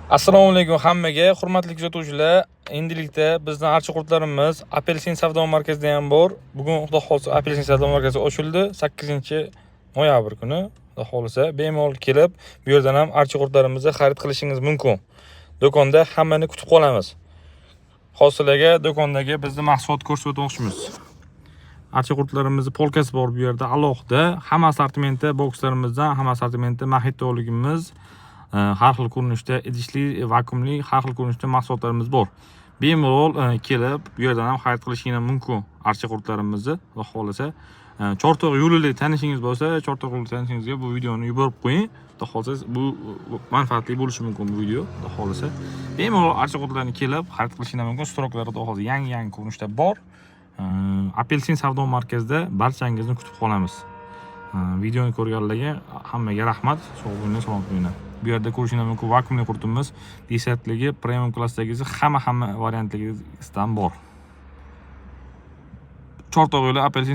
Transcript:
Assalomu alaykum hammaga, hurmatli kuzatuvchilar. Endilikda bizning archa qurtlarimiz Apelsin savdo markazida ham bor. Bugun xudo xolisa Apelsin savdo markazi ochildi 8-noyabr kuni. Xudo xolisa bemalol kelib, bu yerdan ham archa qurtlarimizni xarid qilishingiz mumkin. Do'konda hammani kutib qolamiz. Hosilaga do'kondagi bizning mahsulot ko'rsatib o'tmoqchimiz. Archa qurtlarimizni polkasi bor bu yerda alohida. Hamma assortimenti bokslarimizdan, hamma assortimenti mahitoligimiz, har xil ko'rinishda idishli, vakuumli, har xil ko'rinishda mahsulotlarimiz bor. Bemalol kelib, bu yerdan ham xarid qilishingiz mumkin. Archa qurtlarimizni, xudo xolisa, Chortoq yo'lida tanishingiz bo'lsa, Chortoq yo'lida tanishingizga bu videoni yuborib qo'ying. Xudo xolisa, bu manfaatli bo'lishi mumkin bu video. Xudo xolisa, bemalol archa qurtlarni kelib xarid qilishingiz mumkin. Stroklar xudo xolisa yangi ko'rinishda bor. Apelsin savdo markazida barchangizni kutib qolamiz. Videoni ko'rganlarga hammaga rahmat. Sog' bo'linglar, salomat bo'linglar. Bu yerda ko'rishingiz mumkin vakuumli qurtimiz, desertligi, premium klassdagi hamma variantlardan bor. Chortoq yo'li Apelsin